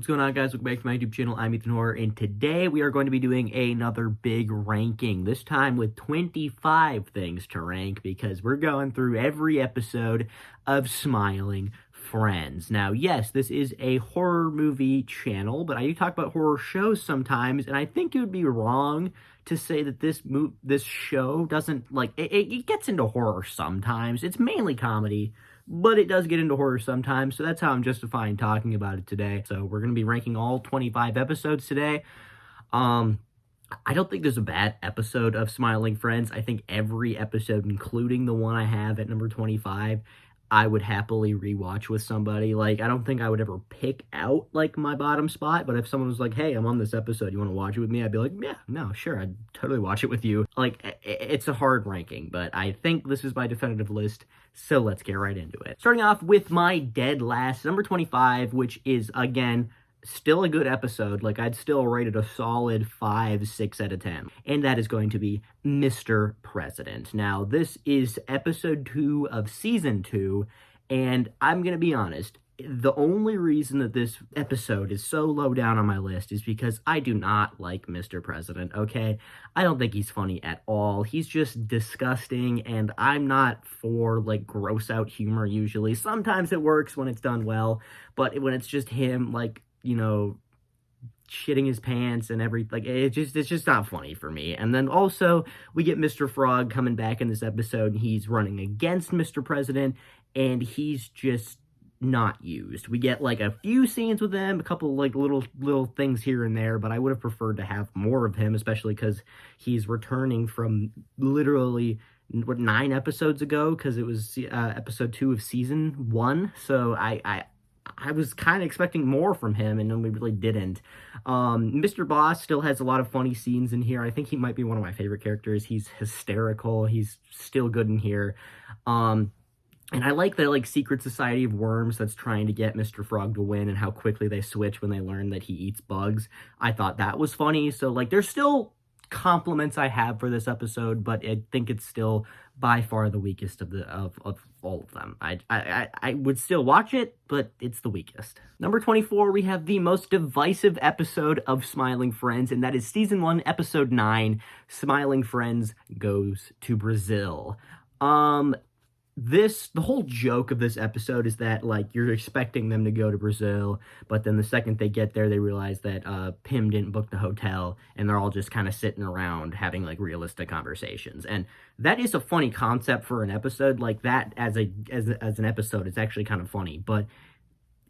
What's going on, guys? Welcome back to my YouTube channel. I'm Ethan Horror, and today we are going to be doing another big ranking, this time with 25 things to rank, because we're going through every episode of Smiling Friends. Now, yes, this is a horror movie channel, but I do talk about horror shows sometimes, and I think it would be wrong to say that this show doesn't, like, it gets into horror sometimes. It's mainly comedy, but it does get into horror sometimes, so that's how I'm justifying talking about it today. So we're going to be ranking all 25 episodes today. I don't think there's a bad episode of Smiling Friends. I think every episode, including the one I have at number 25, I would happily rewatch with somebody. Like, I don't think I would ever pick out, like, my bottom spot, but if someone was like, hey, I'm on this episode, you want to watch it with me? I'd be like, yeah, no, sure, I'd totally watch it with you. Like, it's a hard ranking, but I think this is my definitive list, so let's get right into it. Starting off with my dead last, number 25, which is, again, still a good episode. Like, I'd still rate it a solid 5, 6 out of 10. And that is going to be Mr. President. Now, this is episode 2 of season 2, and I'm going to be honest, the only reason that this episode is so low down on my list is because I do not like Mr. President, okay? I don't think he's funny at all. He's just disgusting, and I'm not for, like, gross out humor usually. Sometimes it works when it's done well, but when it's just him, like, you know, shitting his pants and like, it's just not funny for me. And then also, we get Mr. Frog coming back in this episode, and he's running against Mr. President, and he's just not used. We get, like, a few scenes with him, a couple, like, little things here and there, but I would have preferred to have more of him, especially because he's returning from literally, what, 9 episodes ago, because it was episode 2 of season 1, so I was kind of expecting more from him, and then we really didn't. Mr. Boss still has a lot of funny scenes in here. I think he might be one of my favorite characters. He's hysterical. He's still good in here. And I like the, like, secret society of worms that's trying to get Mr. Frog to win, and how quickly they switch when they learn that he eats bugs. I thought that was funny. So, like, there's still compliments I have for this episode, but I think it's still by far the weakest of all of them. I would still watch it, but it's the weakest. Number 24, we have the most divisive episode of Smiling Friends, and that is season 1, episode 9, Smiling Friends Goes to Brazil. The whole joke of this episode is that, like, you're expecting them to go to Brazil, but then the second they get there, they realize that Pim didn't book the hotel, and they're all just kind of sitting around having, like, realistic conversations. And that is a funny concept for an episode. Like, that as an episode, it's actually kind of funny, but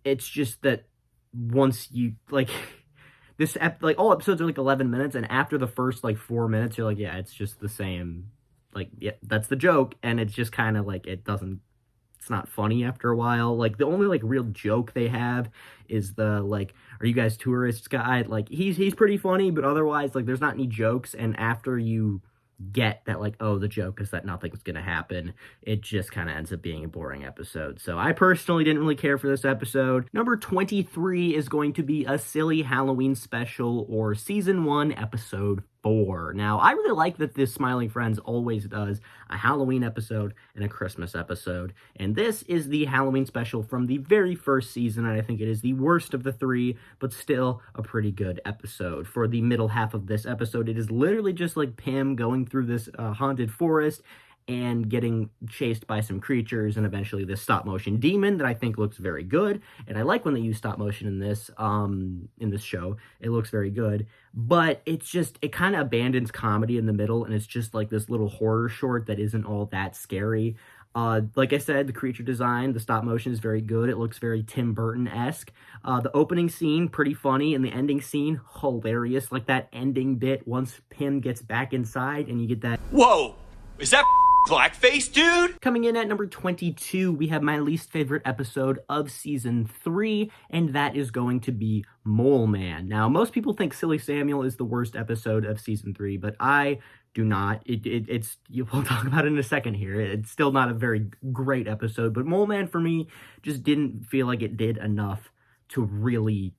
it's just that once you, like, like, all episodes are, like, 11 minutes, and after the first, like, 4 minutes, you're like, yeah, it's just the same. Like, yeah, that's the joke, and it's just kind of, like, it's not funny after a while. Like, the only, like, real joke they have is the, like, are you guys tourists guy? Like, he's pretty funny, but otherwise, like, there's not any jokes, and after you get that, like, oh, the joke is that nothing's gonna happen, it just kind of ends up being a boring episode. So I personally didn't really care for this episode. Number 23 is going to be a silly Halloween special, or season 1, episode 4. Now, I really like that this Smiling Friends always does a Halloween episode and a Christmas episode, and this is the Halloween special from the very first season, and I think it is the worst of the 3, but still a pretty good episode. For the middle half of this episode, it is literally just, like, Pim going through this haunted forest and getting chased by some creatures, and eventually this stop-motion demon that I think looks very good. And I like when they use stop-motion in this show. It looks very good. But it's just, it kind of abandons comedy in the middle, and it's just like this little horror short that isn't all that scary. Like I said, the creature design, the stop-motion is very good. It looks very Tim Burton-esque. The opening scene, pretty funny, and the ending scene, hilarious. Like that ending bit, once Pim gets back inside, and you get that, whoa, is that blackface, dude? Coming in at number 22, we have my least favorite episode of season 3, and that is going to be Mole Man. Now, most people think Silly Samuel is the worst episode of season 3, but I do not. We'll talk about it in a second here. It's still not a very great episode, but Mole Man, for me, just didn't feel like it did enough to really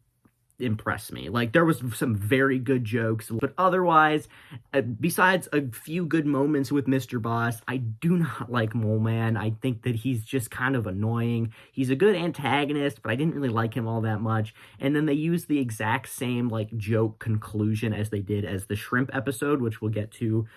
impress me. Like, there was some very good jokes, but otherwise, besides a few good moments with Mr. Boss, I do not like Mole Man. I think that he's just kind of annoying. He's a good antagonist, but I didn't really like him all that much. And then they use the exact same, like, joke conclusion as they did as the shrimp episode, which we'll get to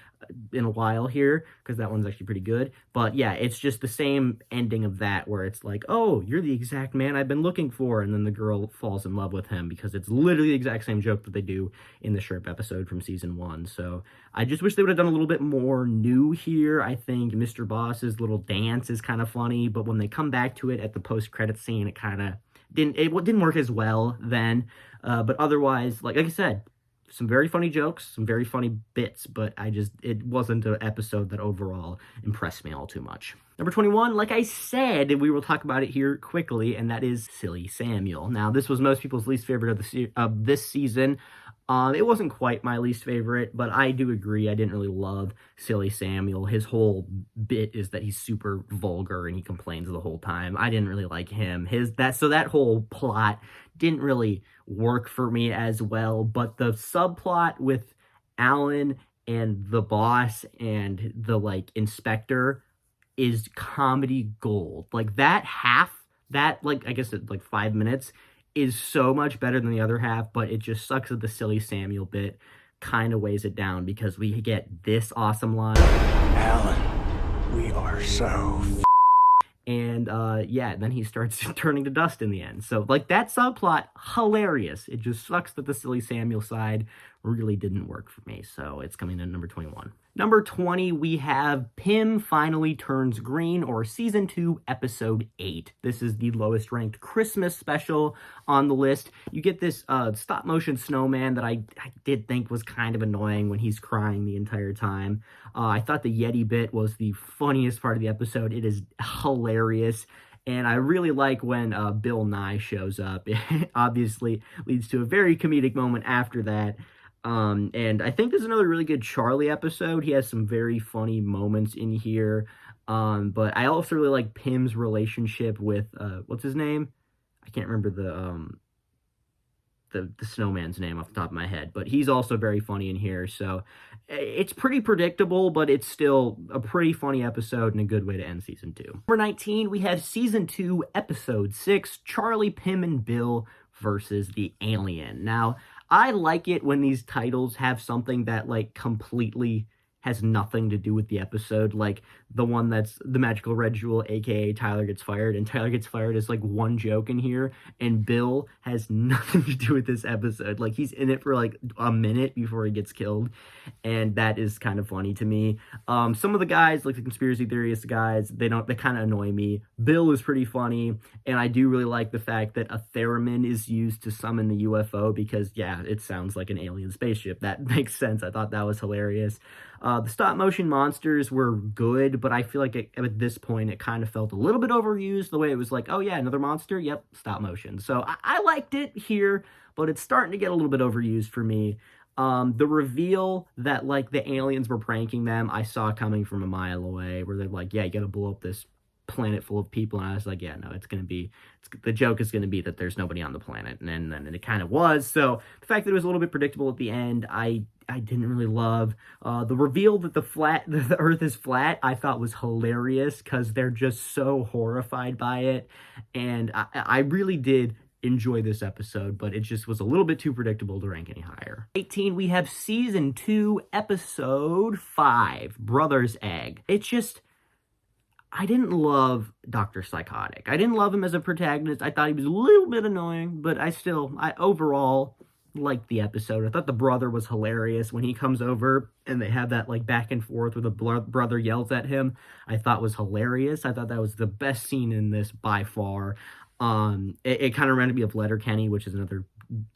in a while here, because that one's actually pretty good. But yeah, it's just the same ending of that, where it's like, oh, you're the exact man I've been looking for, and then the girl falls in love with him, because it's literally the exact same joke that they do in the shrimp episode from season 1. So I just wish they would have done a little bit more new here. I think Mr. Boss's little dance is kind of funny, but when they come back to it at the post-credit scene, it kind of didn't work as well then. But otherwise, like I said, some very funny jokes, some very funny bits, but it wasn't an episode that overall impressed me all too much. Number 21, like I said, we will talk about it here quickly, and that is Silly Samuel. Now, this was most people's least favorite of this season. It wasn't quite my least favorite, but I do agree, I didn't really love Silly Samuel. His whole bit is that he's super vulgar and he complains the whole time. I didn't really like him. So that whole plot didn't really work for me as well, but the subplot with Alan and the boss and the, like, inspector is comedy gold. Like, that like, I guess it's like 5 minutes is so much better than the other half, but it just sucks that the Silly Samuel bit kind of weighs it down, because we get this awesome line. Alan, we are so and yeah, then he starts turning to dust in the end. So, like, that subplot, hilarious. It just sucks that the Silly Samuel side really didn't work for me. So it's coming in at number 21. Number 20, we have Pym Finally Turns Green, or Season 2, Episode 8. This is the lowest ranked Christmas special on the list. You get this stop-motion snowman that I did think was kind of annoying when he's crying the entire time. I thought the Yeti bit was the funniest part of the episode. It is hilarious. And I really like when Bill Nye shows up. It obviously leads to a very comedic moment after that. And I think there's another really good Charlie episode. He has some very funny moments in here. But I also really like Pym's relationship with, what's his name? I can't remember the snowman's name off the top of my head, but he's also very funny in here. So it's pretty predictable, but it's still a pretty funny episode and a good way to end season 2. Number 19, we have season 2, episode 6, Charlie, Pym, and Bill versus the Alien. Now, I like it when these titles have something that, like, completely has nothing to do with the episode, like the one that's The Magical Red Jewel, aka Tyler Gets Fired, and Tyler Gets Fired is like one joke in here, and Bill has nothing to do with this episode. Like, he's in it for like a minute before he gets killed, and that is kind of funny to me. Some of the guys, like the conspiracy theorist guys, they kind of annoy me. Bill is pretty funny, and I do really like the fact that a theremin is used to summon the UFO, because yeah, it sounds like an alien spaceship. That makes sense. I thought that was hilarious. The stop-motion monsters were good, but I feel like at this point it kind of felt a little bit overused, the way it was like, oh yeah, another monster? Yep, stop-motion. So I liked it here, but it's starting to get a little bit overused for me. The reveal that, like, the aliens were pranking them, I saw coming from a mile away, where they're like, yeah, you gotta blow up this planet full of people, and I was like, yeah, no, the joke is gonna be that there's nobody on the planet, and then it kind of was. So the fact that it was a little bit predictable at the end, I didn't really love. The reveal that the Earth is flat, I thought was hilarious, because they're just so horrified by it, and I really did enjoy this episode, but it just was a little bit too predictable to rank any higher. 18, we have season 2, episode 5, Brother's Egg. It's just, I didn't love Dr. Psychotic. I didn't love him as a protagonist. I thought he was a little bit annoying, but I overall liked the episode. I thought the brother was hilarious when he comes over and they have that, like, back and forth where the brother yells at him. I thought was hilarious. I thought that was the best scene in this by far. It kind of reminded me of Letterkenny, which is another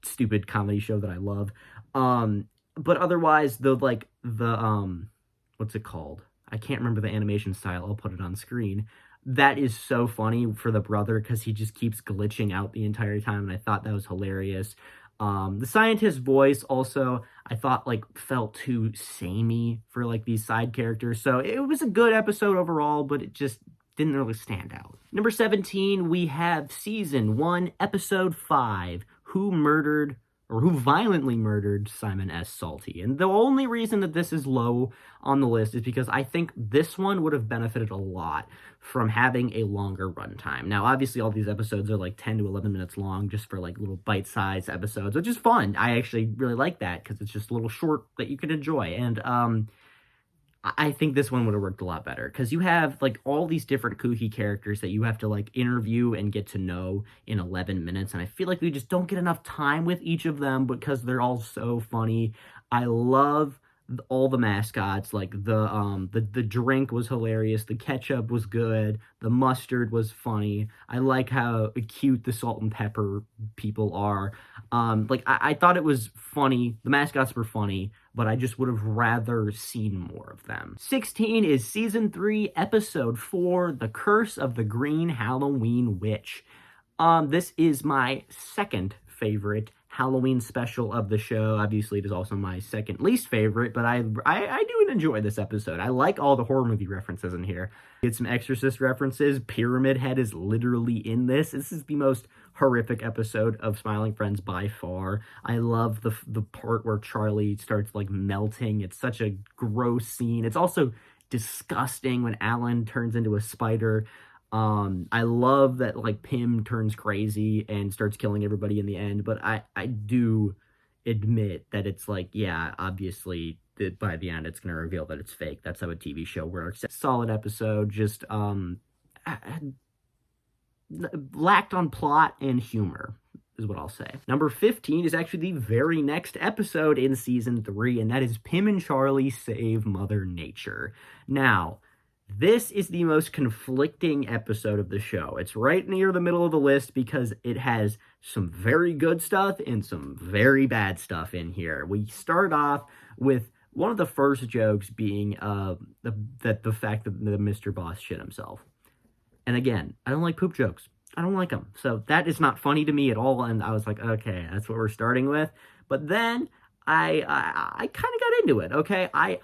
stupid comedy show that I love. But otherwise, what's it called? I can't remember the animation style. I'll put it on screen. That is so funny for the brother, because he just keeps glitching out the entire time, and I thought that was hilarious. The scientist's voice also, I thought, like, felt too samey for, like, these side characters. So it was a good episode overall, but it just didn't really stand out. Number 17, we have season 1, episode 5, who murdered or who violently murdered Simon S. Salty. And the only reason that this is low on the list is because I think this one would have benefited a lot from having a longer runtime. Now, obviously, all these episodes are like 10 to 11 minutes long, just for like little bite-sized episodes, which is fun. I actually really like that because it's just a little short that you can enjoy. And I think this one would have worked a lot better because you have like all these different kooky characters that you have to like interview and get to know in 11 minutes. And I feel like we just don't get enough time with each of them because they're all so funny. I love all the mascots. Like the drink was hilarious. The ketchup was good. The mustard was funny. I like how cute the salt and pepper people are. I thought it was funny. The mascots were funny, but I just would have rather seen more of them. 16 is Season 3, Episode 4, The Curse of the Green Halloween Witch. This is my second favorite Halloween special of the show. Obviously, it is also my second least favorite, but I do enjoy this episode. I like all the horror movie references in here. Get some Exorcist references. Pyramid Head is literally in this. This is the most horrific episode of Smiling Friends by far. I love the part where Charlie starts like melting. It's such a gross scene. It's also disgusting when Alan turns into a spider. I love that like Pym turns crazy and starts killing everybody in the end, but I do admit that it's like, yeah, obviously that by the end it's going to reveal that it's fake. That's how a TV show works. Solid episode, just lacked on plot and humor is what I'll say. Number 15 is actually the very next episode in Season 3, and that is Pym and Charlie Save Mother Nature. Now, this is the most conflicting episode of the show. It's right near the middle of the list because it has some very good stuff and some very bad stuff in here. We start off with one of the first jokes being the fact that the Mr. Boss shit himself. And again, I don't like poop jokes. I don't like them. So that is not funny to me at all. And I was like, okay, that's what we're starting with. But then I kind of got into it, okay?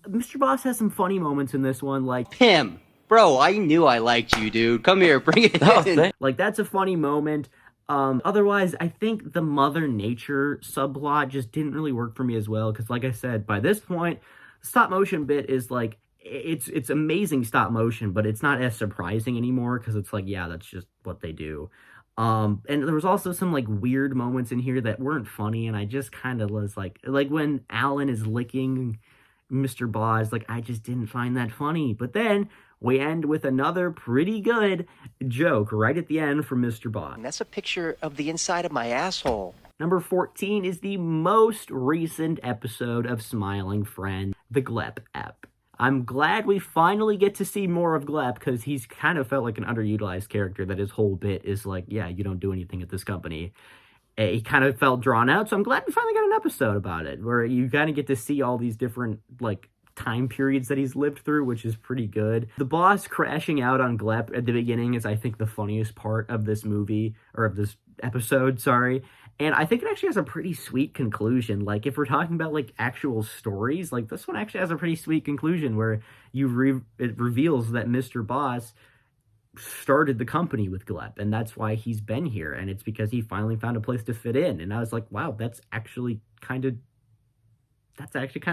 Mr. Boss has some funny moments in this one, like Pym, bro, I knew I liked you, dude. Come here, bring it in. Like, that's a funny moment. Otherwise, I think the Mother Nature subplot just didn't really work for me as well, because like I said, by this point, the stop motion bit is like, it's amazing stop motion, but it's not as surprising anymore, because it's like, yeah, that's just what they do. And there was also some like weird moments in here that weren't funny, and I just kind of was like when Alan is licking Mr. Boss, like, I just didn't find that funny. But then we end with another pretty good joke right at the end from Mr. Boss. That's a picture of the inside of my asshole. Number 14 is the most recent episode of Smiling Friend, the Glep ep. I'm glad we finally get to see more of Glep, because he's kind of felt like an underutilized character, that his whole bit is like, yeah, you don't do anything at this company. He kind of felt drawn out, so I'm glad we finally got an episode about it, where you kind of get to see all these different, like, time periods that he's lived through, which is pretty good. The boss crashing out on Glep at the beginning is, I think, the funniest part of this movie, or of this episode, sorry. And I think it actually has a pretty sweet conclusion. Like, if we're talking about, like, actual stories, like, this one actually has a pretty sweet conclusion, where it reveals that Mr. Boss started the company with Glep, and that's why he's been here, and it's because he finally found a place to fit in. And I was like, wow, that's actually kind of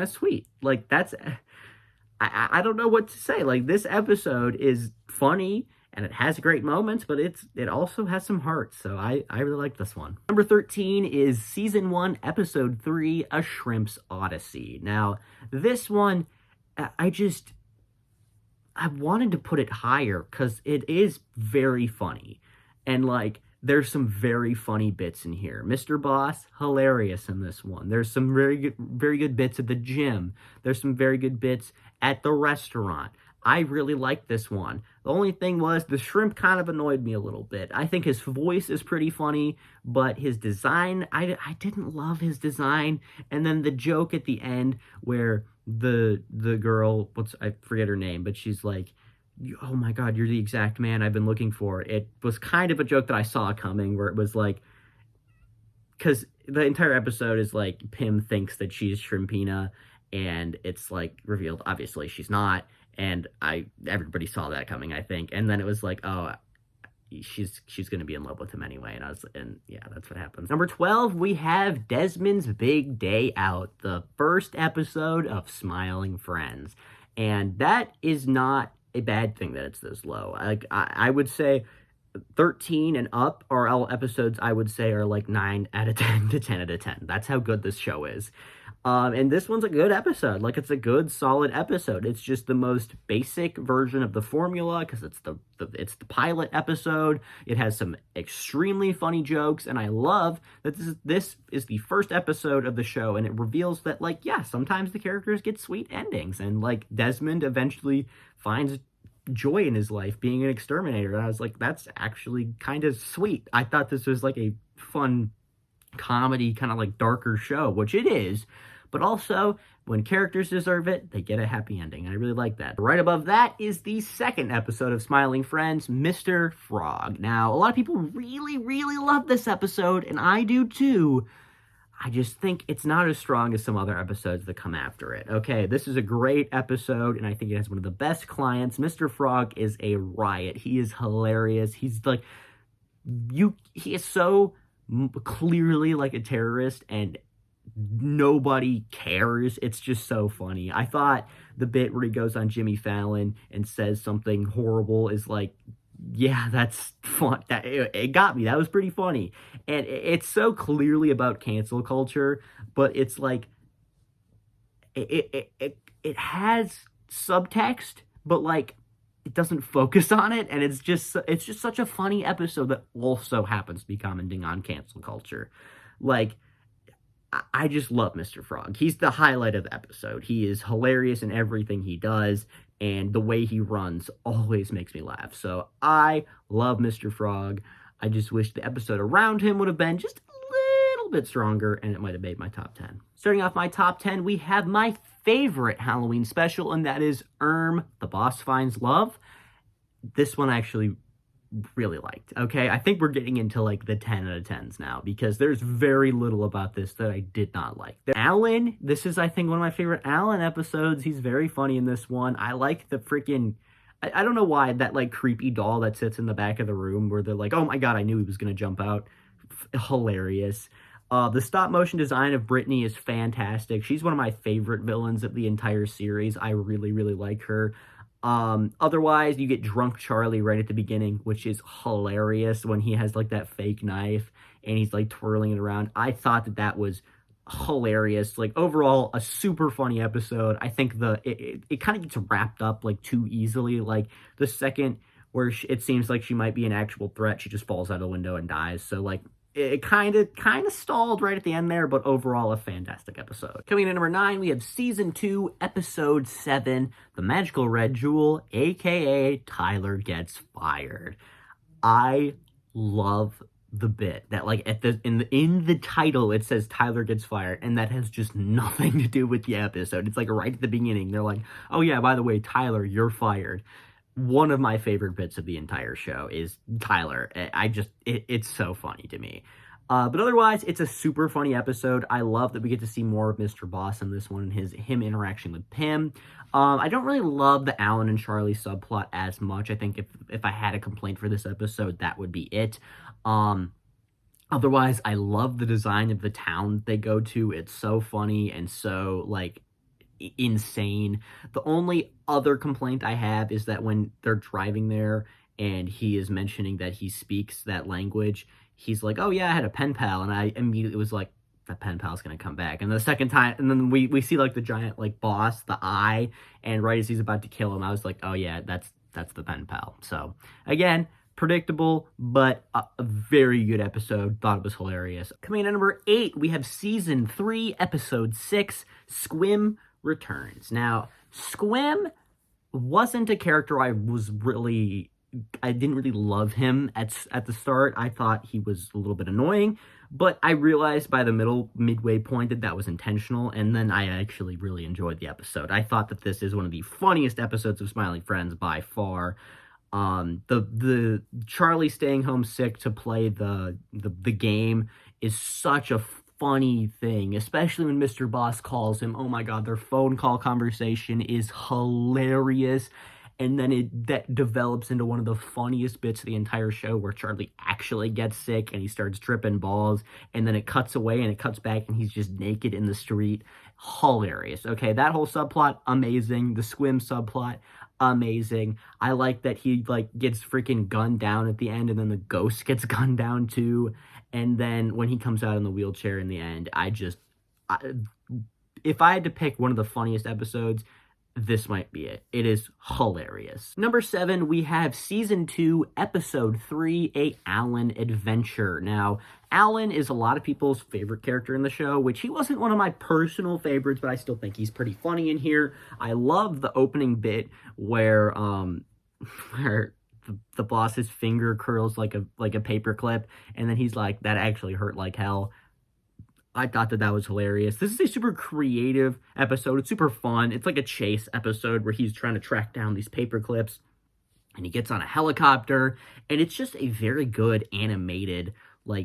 sweet. Like, I don't know what to say. Like, this episode is funny and it has great moments, but it also has some heart, so I really like this one. Number 13 is Season 1, Episode 3, A Shrimp's Odyssey. Now, this one, I wanted to put it higher because it is very funny. And, like, there's some very funny bits in here. Mr. Boss, hilarious in this one. There's some very good bits at the gym. There's some very good bits at the restaurant. I really like this one. The only thing was the shrimp kind of annoyed me a little bit. I think his voice is pretty funny, but his design, I didn't love his design. And then the joke at the end where the girl, I forget her name, but she's like, oh my God, you're the exact man I've been looking for. It was kind of a joke that I saw coming, where it was like, because the entire episode is like Pym thinks that she's Shrimpina, and it's like revealed, obviously she's not. And everybody saw that coming, I think. And then it was like, oh, she's going to be in love with him anyway. And yeah, that's what happens. Number 12, we have Desmond's Big Day Out, the first episode of Smiling Friends. And that is not a bad thing that it's this low. Like, I would say 13 and up are all episodes I would say are like 9 out of 10 to 10 out of 10. That's how good this show is. And this one's a good episode. Like, it's a good, solid episode. It's just the most basic version of the formula because it's the pilot episode. It has some extremely funny jokes, and I love that this is the first episode of the show, and it reveals that, like, yeah, sometimes the characters get sweet endings, and, like, Desmond eventually finds joy in his life being an exterminator, and I was like, that's actually kind of sweet. I thought this was, like, a fun comedy, kind of, like, darker show, which it is. But also, when characters deserve it, they get a happy ending. I really like that. Right above that is the second episode of Smiling Friends, Mr. Frog. Now, a lot of people really, really love this episode, and I do too. I just think it's not as strong as some other episodes that come after it. Okay, this is a great episode, and I think it has one of the best clients. Mr. Frog is a riot. He is hilarious. He's like, he is so clearly like a terrorist, and nobody cares. It's just so funny. I thought the bit where he goes on Jimmy Fallon and says something horrible is like, yeah, that's fun. It got me. That was pretty funny. And it's so clearly about cancel culture, but it's like, it has subtext, but like, it doesn't focus on it. And it's just such a funny episode that also happens to be commenting on cancel culture. Like, I just love Mr. Frog. He's the highlight of the episode. He is hilarious in everything he does, and the way he runs always makes me laugh. So I love Mr. Frog. I just wish the episode around him would have been just a little bit stronger, and it might have made my top 10. Starting off my top 10, we have my favorite Halloween special, and that is The Boss Finds Love. This one I actually really liked. Okay, I think we're getting into like the 10 out of 10s now because there's very little about this that I did not like. Alan, this is I think one of my favorite Alan episodes. He's very funny in this one. I like the freaking, I don't know why, that like creepy doll that sits in the back of the room where they're like, oh my god, I knew he was gonna jump out. Hilarious. The stop motion design of Brittany is fantastic. She's one of my favorite villains of the entire series. I really, really like her. Otherwise, you get Drunk Charlie right at the beginning, which is hilarious when he has like that fake knife and he's like twirling it around. I thought that was hilarious. Like, overall, a super funny episode. I think it kind of gets wrapped up like too easily. Like, the second where it seems like she might be an actual threat, she just falls out of the window and dies. So like, it kind of stalled right at the end there, but overall a fantastic episode. Coming in at number 9, we have Season 2, Episode 7, The Magical Red Jewel, aka Tyler Gets Fired. I love the bit that like in the title it says Tyler Gets Fired, and that has just nothing to do with the episode. It's like right at the beginning. They're like, oh yeah, by the way, Tyler, you're fired. One of my favorite bits of the entire show is Tyler. It's so funny to me. But otherwise, it's a super funny episode. I love that we get to see more of Mr. Boss in this one and him interaction with Pim. I don't really love the Alan and Charlie subplot as much. I think if I had a complaint for this episode, that would be it. Otherwise, I love the design of the town they go to. It's so funny and so, like, insane. The only other complaint I have is that when they're driving there and he is mentioning that he speaks that language, he's like, oh yeah, I had a pen pal, and I immediately was like, that pen pal's gonna come back. And the second time, and then we see like the giant like boss, the eye, and right as he's about to kill him, I was like, oh yeah, that's the pen pal. So again, predictable, but a very good episode. Thought it was hilarious. Coming in at number 8, we have Season 3, Episode 6, Squim Returns. Now, Squim wasn't a character I didn't really love him at the start. I thought he was a little bit annoying, but I realized by the midway point that was intentional, and then I actually really enjoyed the episode. I thought that this is one of the funniest episodes of Smiling Friends by far. The Charlie staying home sick to play the game is such a funny thing, especially when Mr. Boss calls him. Oh my god, their phone call conversation is hilarious. and then that develops into one of the funniest bits of the entire show, where Charlie actually gets sick and he starts tripping balls, and then it cuts away and it cuts back and he's just naked in the street. Hilarious. Okay, that whole subplot, amazing. The Squim subplot, amazing. I like that he gets freaking gunned down at the end, and then the ghost gets gunned down too. And then when he comes out in the wheelchair in the end, if I had to pick one of the funniest episodes, this might be it. It is hilarious. Number 7, we have Season 2, Episode 3, A Alan Adventure. Now, Alan is a lot of people's favorite character in the show, which he wasn't one of my personal favorites, but I still think he's pretty funny in here. I love the opening bit where the boss's finger curls like a paper clip, and then he's like, that actually hurt like hell. I thought that was hilarious. This is a super creative episode. It's super fun. It's like a chase episode where he's trying to track down these paper clips, and he gets on a helicopter, and it's just a very good animated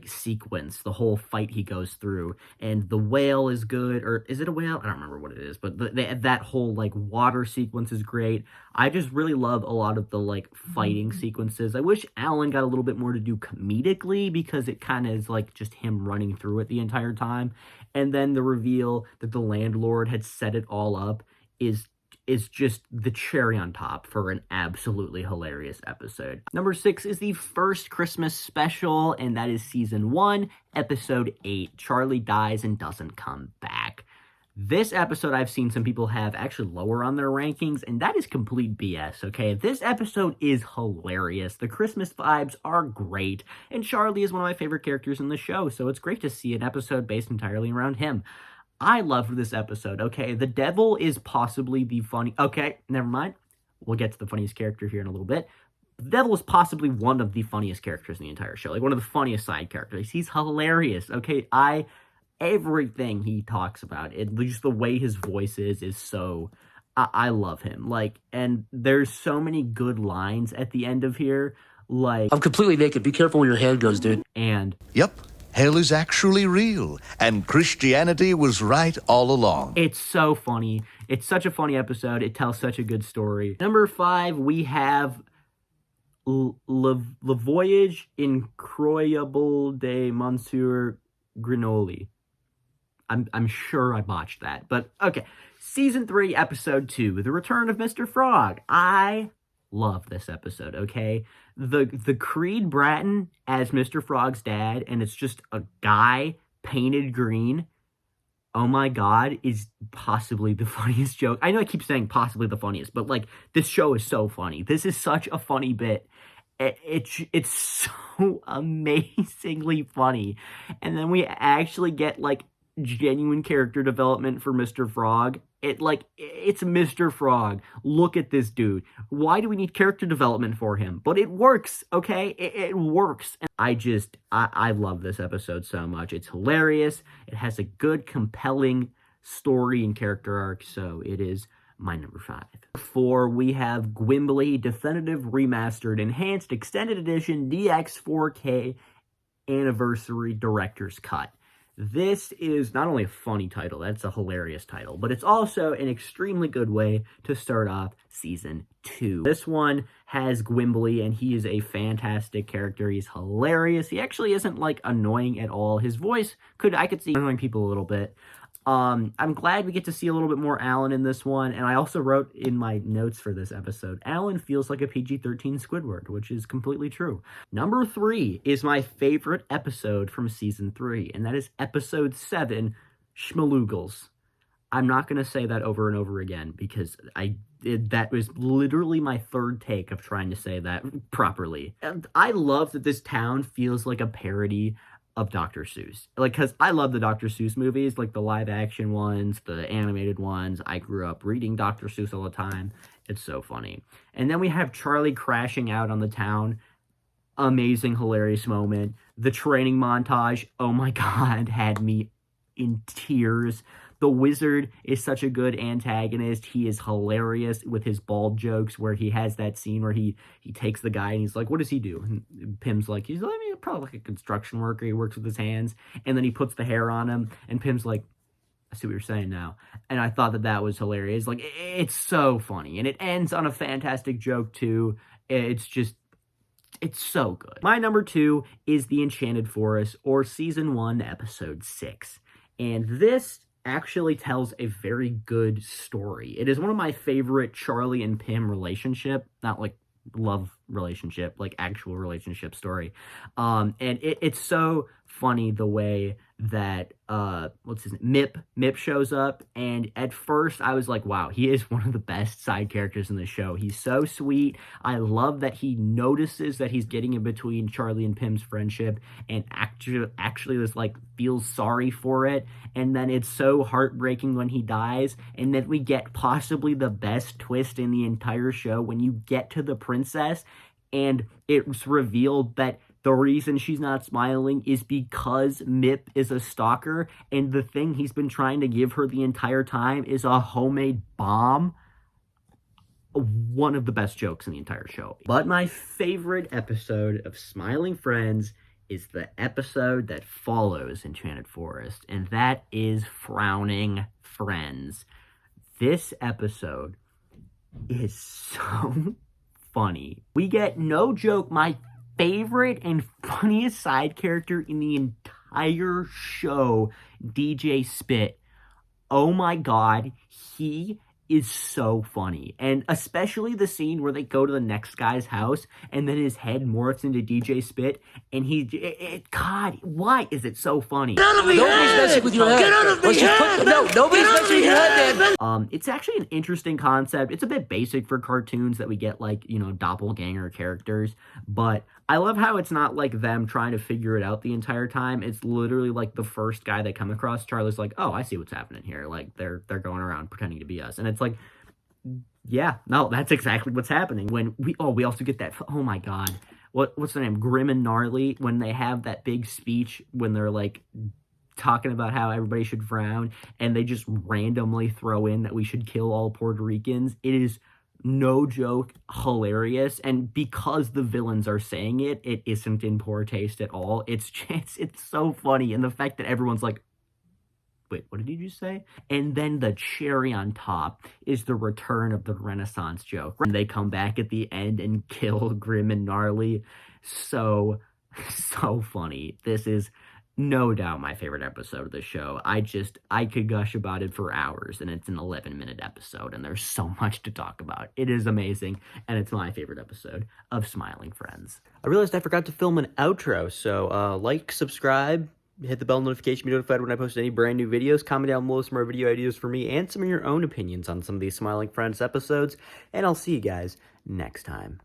sequence, the whole fight he goes through. And the whale is good, or is it a whale? I don't remember what it is, but that whole water sequence is great. I just really love a lot of the fighting sequences. I wish Alan got a little bit more to do comedically, because it kind of is just him running through it the entire time. And then the reveal that the landlord had set it all up is just the cherry on top for an absolutely hilarious episode. Number 6 is the first Christmas special, and that is Season 1, Episode 8, Charlie Dies and Doesn't Come Back. This episode I've seen some people have actually lower on their rankings, and that is complete BS, okay? This episode is hilarious. The Christmas vibes are great, and Charlie is one of my favorite characters in the show, so it's great to see an episode based entirely around him. I loved this episode, okay? The devil is possibly the funny... Okay, never mind. We'll get to the funniest character here in a little bit. The devil is possibly one of the funniest characters in the entire show. One of the funniest side characters. He's hilarious, okay? Everything he talks about, just the way his voice is so... I love him. And there's so many good lines at the end of here. I'm completely naked. Be careful where your hand goes, dude. And... Yep. Hell is actually real, and Christianity was right all along. It's so funny. It's such a funny episode. It tells such a good story. Number 5, we have Le Voyage Incroyable de Monsieur Grinoli. I'm sure I botched that, but okay. Season 3, Episode 2, The Return of Mr. Frog. I love this episode, okay? The Creed Bratton as Mr. Frog's dad, and it's just a guy painted green. Oh my god, is possibly the funniest joke. I know I keep saying possibly the funniest, but this show is so funny. This is such a funny bit. It's so amazingly funny. And then we actually get genuine character development for Mr. Frog. It's Mr. Frog. Look at this dude. Why do we need character development for him? But it works, okay? It works. And I love this episode so much. It's hilarious. It has a good, compelling story and character arc, so it is my number 5. 4, we have Gwimbly Definitive Remastered Enhanced Extended Edition DX 4K Anniversary Director's Cut. This is not only a funny title, that's a hilarious title, but it's also an extremely good way to start off Season 2. This one has Gwimbly, and he is a fantastic character. He's hilarious. He actually isn't, annoying at all. His voice I could see annoying people a little bit. I'm glad we get to see a little bit more Alan in this one, and I also wrote in my notes for this episode, Alan feels like a PG-13 Squidward, which is completely true. Number 3 is my favorite episode from Season 3, and that is Episode 7, Schmaloogles. I'm not going to say that over and over again, because that was literally my third take of trying to say that properly. And I love that this town feels like a parody of Dr. Seuss. Because I love the Dr. Seuss movies, the live action ones, the animated ones. I grew up reading Dr. Seuss all the time. It's so funny. And then we have Charlie crashing out on the town. Amazing, hilarious moment. The training montage, oh my god, had me in tears. The Wizard is such a good antagonist. He is hilarious with his bald jokes, where he has that scene where he takes the guy and he's like, what does he do? And Pim's like, he's probably a construction worker. He works with his hands. And then he puts the hair on him. And Pim's like, I see what you're saying now. And I thought that that was hilarious. Like, it's so funny. And it ends on a fantastic joke, too. It's just, it's so good. My number 2 is The Enchanted Forest, or Season 1, Episode 6. And this actually tells a very good story. It is one of my favorite Charlie and Pym relationship, not like love relationship, like actual relationship story. And it's so funny the way that what's his name? Mip shows up, and at first I was like, wow, he is one of the best side characters in the show. He's so sweet. I love that he notices that he's getting in between Charlie and Pym's friendship and actually was like feels sorry for it. And then it's so heartbreaking when he dies, and then we get possibly the best twist in the entire show when you get to the princess and it's revealed that the reason she's not smiling is because Mip is a stalker, and the thing he's been trying to give her the entire time is a homemade bomb. One of the best jokes in the entire show. But my favorite episode of Smiling Friends is the episode that follows Enchanted Forest, and that is Frowning Friends. This episode is so funny. We get, no joke, my favorite and funniest side character in the entire show, DJ Spit. Oh my god, he is so funny. And especially the scene where they go to the next guy's house and then his head morphs into DJ Spit, and God, why is it so funny? Nobody's messing with your head. Get out of my head! No, nobody's messing with your head, man. It's actually an interesting concept. It's a bit basic for cartoons that we get, like, you know, doppelganger characters, but I love how it's not like them trying to figure it out the entire time. It's literally like the first guy they come across, Charlie's like, oh, I see what's happening here. Like, they're going around pretending to be us. And it's like, yeah, no, that's exactly what's happening. When we also get that, oh my god, what's their name? Grim and Gnarly, when they have that big speech when they're like talking about how everybody should frown, and they just randomly throw in that we should kill all Puerto Ricans. It is, no joke, hilarious, and because the villains are saying it, it isn't in poor taste at all. It's so funny, and the fact that everyone's like, wait, what did you just say? And then the cherry on top is the return of the Renaissance joke. When they come back at the end and kill Grim and Gnarly. So funny. This is no doubt my favorite episode of the show. I could gush about it for hours, and it's an 11-minute episode, and there's so much to talk about. It is amazing, and it's my favorite episode of Smiling Friends. I realized I forgot to film an outro, so like, subscribe, hit the bell notification to be notified when I post any brand new videos. Comment down below some more video ideas for me and some of your own opinions on some of these Smiling Friends episodes, and I'll see you guys next time.